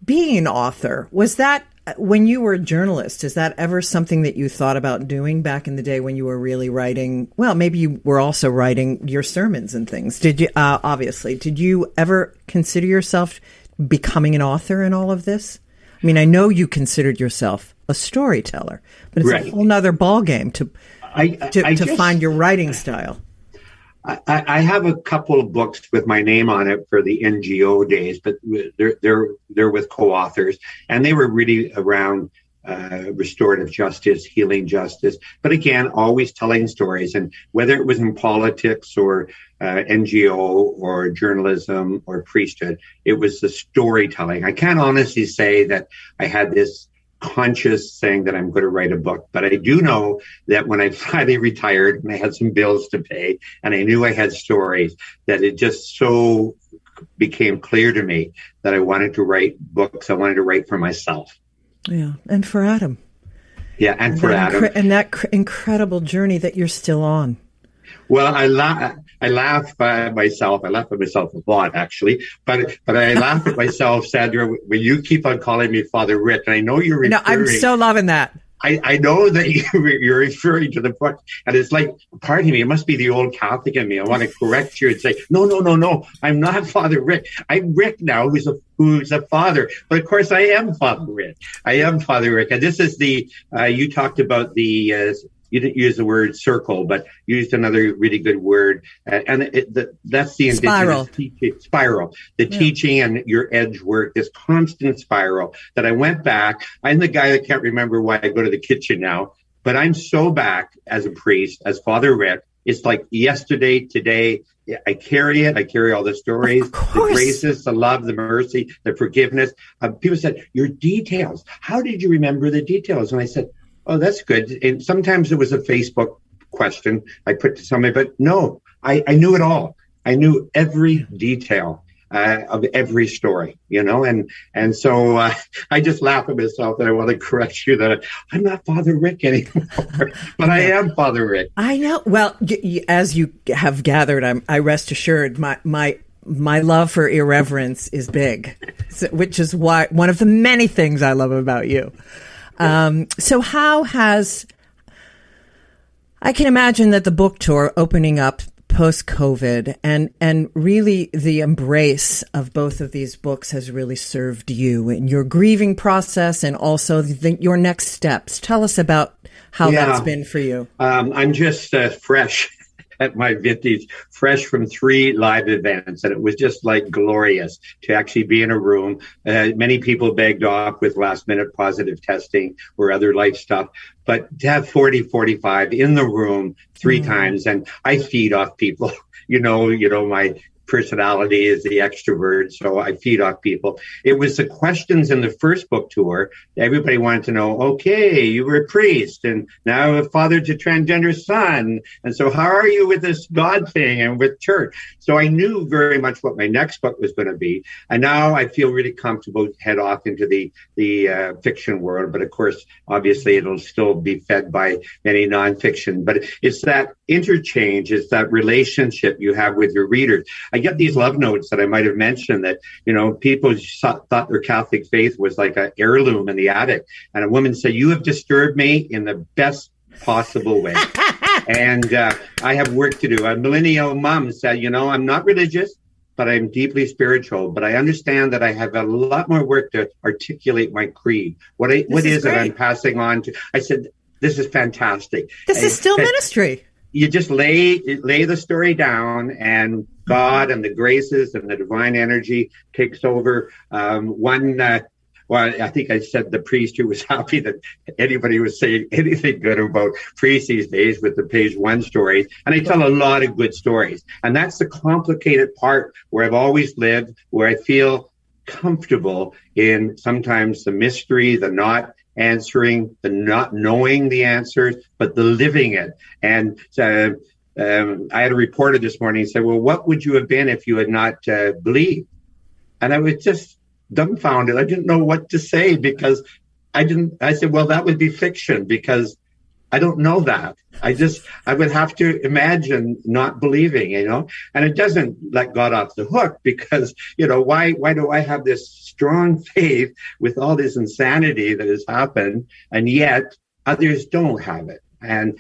being an author, was that, when you were a journalist, is that ever something that you thought about doing back in the day when you were really writing? Well, maybe you were also writing your sermons and things. Did you, obviously, did you ever consider yourself becoming an author in all of this? I mean, I know you considered yourself a storyteller, but it's a whole nother ballgame to find your writing style.
I have a couple of books with my name on it for the NGO days, but they're with co-authors, and they were really around restorative justice, healing justice, but again, always telling stories. And whether it was in politics or NGO or journalism or priesthood, it was the storytelling. I can't honestly say that I had this conscious saying that I'm going to write a book, but I do know that when I finally retired and I had some bills to pay and I knew I had stories, that it just so became clear to me that I wanted to write books. I wanted to write for myself.
Yeah, and for Adam.
Yeah, and for Adam.
And that incredible journey that you're still on.
Well, I laugh at myself. I laugh at myself a lot, actually. But I laugh at myself, Sandra, when you keep on calling me Father Rick. And I know you're referring...
No, I'm so loving that.
I know that you're referring to the book. And it's like, pardon me, it must be the old Catholic in me. I want to correct you and say, no. I'm not Father Rick. I'm Rick now, who's a father. But of course, I am Father Rick. And this is the... you talked about the... You didn't use the word circle, but used another really good word. And that's the indigenous spiral. The teaching and your edge work, this constant spiral that I went back. I'm the guy that can't remember why I go to the kitchen now, but I'm so back as a priest, as Father Rick. It's like yesterday, today. I carry it. I carry all the stories, the graces, the love, the mercy, the forgiveness. People said, your details. How did you remember the details? And I said, oh, that's good. And sometimes it was a Facebook question I put to somebody, but no, I knew it all. I knew every detail of every story, and so I just laugh at myself, and I want to correct you that I'm not Father Rick anymore, but I am Father Rick.
I know. Well, as you have gathered, I rest assured, my my love for irreverence is big, which is why one of the many things I love about you. So how has, I can imagine that the book tour opening up post-COVID and really the embrace of both of these books has really served you in your grieving process and also your next steps. Tell us about how that's been for you.
I'm just fresh at my 50s, fresh from 3 live events. And it was just like glorious to actually be in a room. Many people begged off with last minute positive testing or other life stuff. But to have 45 in the room 3 times, and I feed off people, you know, my personality is the extrovert, so I feed off people. It was the questions in the first book tour. Everybody wanted to know, okay, you were a priest and now a father to transgender son. And so how are you with this God thing and with church? So I knew very much what my next book was going to be. And now I feel really comfortable to head off into the fiction world. But of course, obviously, it'll still be fed by many nonfiction. But it's that interchange, it's that relationship you have with your readers. I get these love notes that I might have mentioned that, people thought their Catholic faith was like an heirloom in the attic. And a woman said, "You have disturbed me in the best possible way." And I have work to do. A millennial mom said, "I'm not religious, but I'm deeply spiritual. But I understand that I have a lot more work to articulate my creed. What is it I'm passing on to?" I said, "This is fantastic.
This is still ministry."
You just lay the story down, and God and the graces and the divine energy takes over. I think I said the priest who was happy that anybody was saying anything good about priests these days with the page 1 stories. And I tell a lot of good stories. And that's the complicated part where I've always lived, where I feel comfortable in sometimes the mystery, the not answering, the not knowing the answers, but the living it. And I had a reporter this morning say, "Well, what would you have been if you had not believed?" And I was just dumbfounded. I didn't know what to say because I said, "Well, that would be fiction because I don't know that. I would have to imagine not believing, and it doesn't let God off the hook because, why do I have this strong faith with all this insanity that has happened and yet others don't have it? And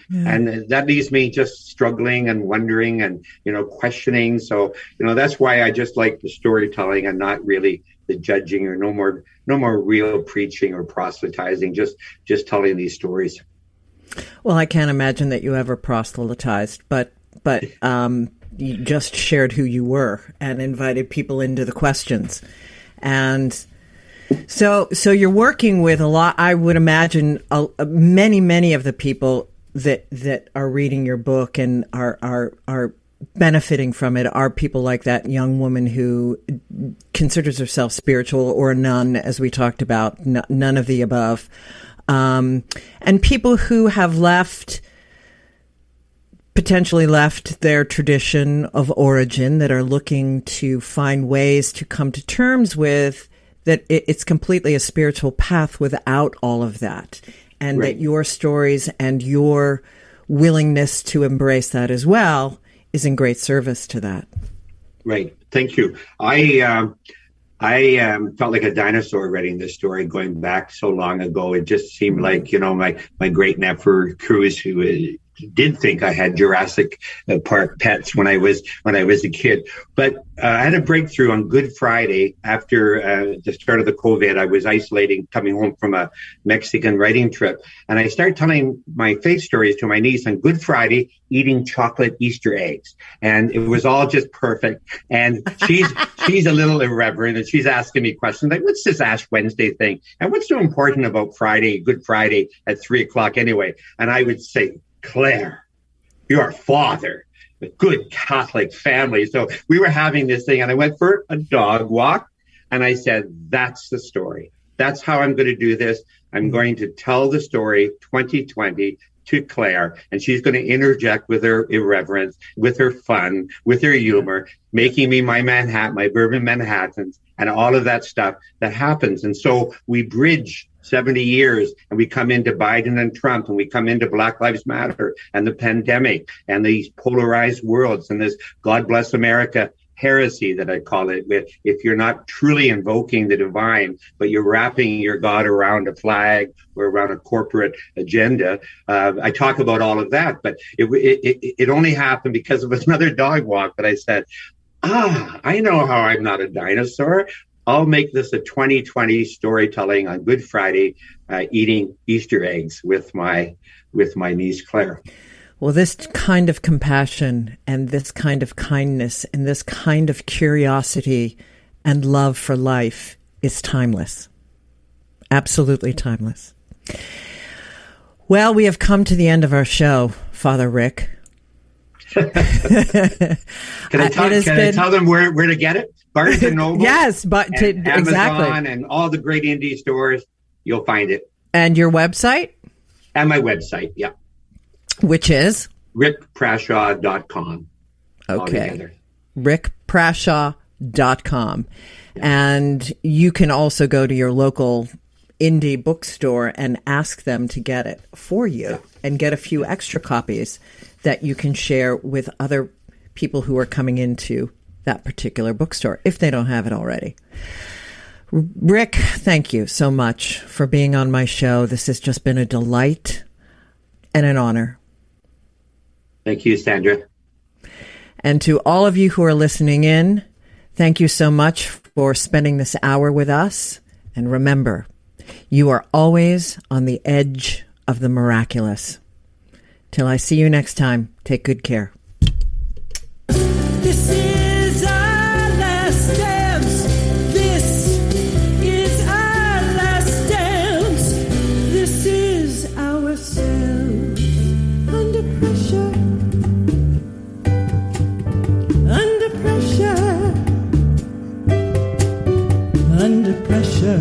that leaves me just struggling and wondering and, questioning. So, that's why I just like the storytelling and not really the judging or no more real preaching or proselytizing, just telling these stories.
Well, I can't imagine that you ever proselytized, but you just shared who you were and invited people into the questions. And so you're working with a lot, I would imagine, many of the people that are reading your book and are benefiting from it are people like that young woman who considers herself spiritual or a nun, as we talked about, none of the above. And people who have potentially left their tradition of origin that are looking to find ways to come to terms with that it's completely a spiritual path without all of that. And that your stories and your willingness to embrace that as well is in great service to that.
Right. Thank you. I felt like a dinosaur reading this story going back so long ago. It just seemed like, my great nephew Cruz, who did think I had Jurassic Park pets when I was a kid. But I had a breakthrough on Good Friday after the start of the COVID. I was isolating, coming home from a Mexican writing trip. And I started telling my faith stories to my niece on Good Friday, eating chocolate Easter eggs. And it was all just perfect. And she's a little irreverent and she's asking me questions like, what's this Ash Wednesday thing? And what's so important about Friday, Good Friday at 3:00 anyway? And I would say, Claire, your father, a good Catholic family. So we were having this thing and I went for a dog walk and I said, that's the story. That's how I'm going to do this. I'm going to tell the story 2020 to Claire, and she's going to interject with her irreverence, with her fun, with her humor, making me my bourbon Manhattans and all of that stuff that happens. And so we bridge 70 years and we come into Biden and Trump and we come into Black Lives Matter and the pandemic and these polarized worlds and this God Bless America heresy that I call it, if you're not truly invoking the divine, but you're wrapping your God around a flag or around a corporate agenda. I talk about all of that, but it only happened because of another dog walk that I said, I know how I'm not a dinosaur. I'll make this a 2020 storytelling on Good Friday, eating Easter eggs with my niece Claire.
Well, this kind of compassion and this kind of kindness and this kind of curiosity and love for life is timeless. Absolutely timeless. Well, we have come to the end of our show, Father Rick.
Can I tell them where to get it? Barnes & Noble?
Yes, but
Amazon
exactly.
And all the great indie stores, you'll find it.
And your website?
And my website, yeah.
Which is?
rickprashaw.com.
Okay. rickprashaw.com. And you can also go to your local indie bookstore and ask them to get it for you and get a few extra copies that you can share with other people who are coming into that particular bookstore if they don't have it already. Rick, thank you so much for being on my show. This has just been a delight and an honor.
Thank you, Sandra.
And to all of you who are listening in, thank you so much for spending this hour with us. And remember, you are always on the edge of the miraculous. Till I see you next time, take good care.
This is our last dance. This is our last dance. This is ourselves under pressure. Under pressure. Under pressure.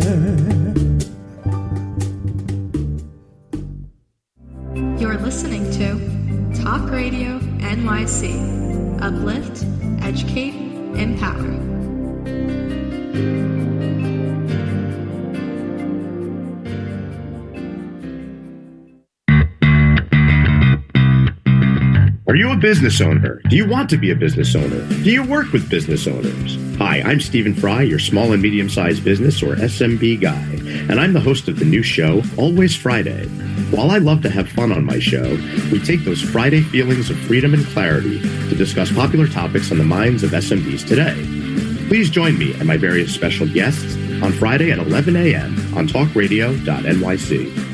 You're listening to Talk Radio NYC. Uplift, educate, empower.
Are you a business owner? Do you want to be a business owner? Do you work with business owners? Hi, I'm Stephen Fry, your small and medium-sized business or SMB guy, and I'm the host of the new show, Always Friday. While I love to have fun on my show, we take those Friday feelings of freedom and clarity to discuss popular topics on the minds of SMBs today. Please join me and my various special guests on Friday at 11 a.m. on talkradio.nyc.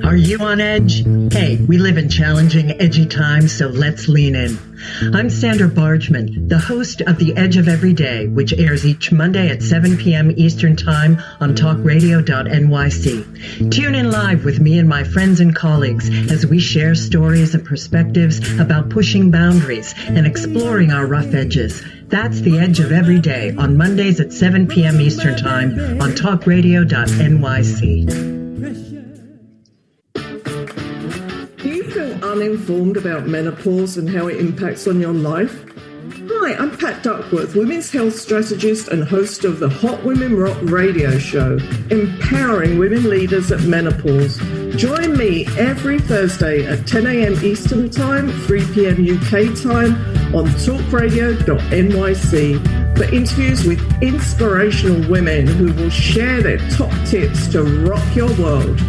Are you on edge? Hey, we live in challenging, edgy times, so let's lean in. I'm Sandra Bargman, the host of The Edge of Every Day, which airs each Monday at 7 p.m. Eastern Time on talkradio.nyc. Tune in live with me and my friends and colleagues as we share stories and perspectives about pushing boundaries and exploring our rough edges. That's The Edge of Every Day on Mondays at 7 p.m. Eastern Time on talkradio.nyc.
Uninformed about menopause and how it impacts on your life? Hi, I'm Pat Duckworth, women's health strategist and host of the Hot Women Rock radio show, empowering women leaders at menopause. Join me every Thursday at 10 a.m. Eastern Time, 3 p.m. UK time on talkradio.nyc for interviews with inspirational women who will share their top tips to rock your world.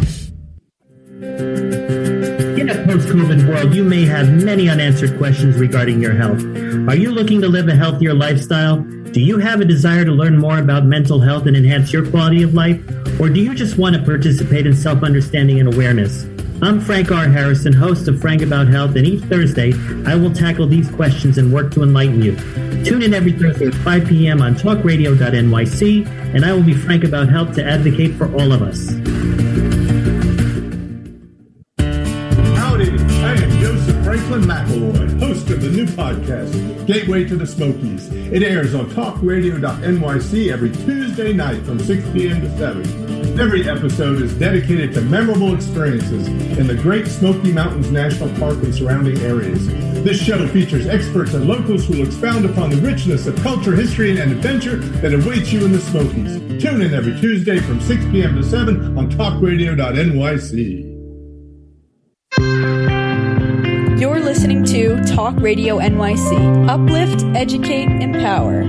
In a post-COVID world, you may have many unanswered questions regarding your health. Are you looking to live a healthier lifestyle? Do you have a desire to learn more about mental health and enhance your quality of life? Or do you just want to participate in self-understanding and awareness? I'm Frank R. Harrison, host of Frank About Health, and each Thursday, I will tackle these questions and work to enlighten you. Tune in every Thursday at 5 p.m. on talkradio.nyc, and I will be frank about health to advocate for all of us.
Friesen McElroy, host of the new podcast, Gateway to the Smokies. It airs on talkradio.nyc every Tuesday night from 6 p.m. to 7. Every episode is dedicated to memorable experiences in the Great Smoky Mountains National Park and surrounding areas. This show features experts and locals who will expound upon the richness of culture, history, and adventure that awaits you in the Smokies. Tune in every Tuesday from 6 p.m. to 7 on talkradio.nyc.
You're listening to Talk Radio NYC. Uplift, educate, empower.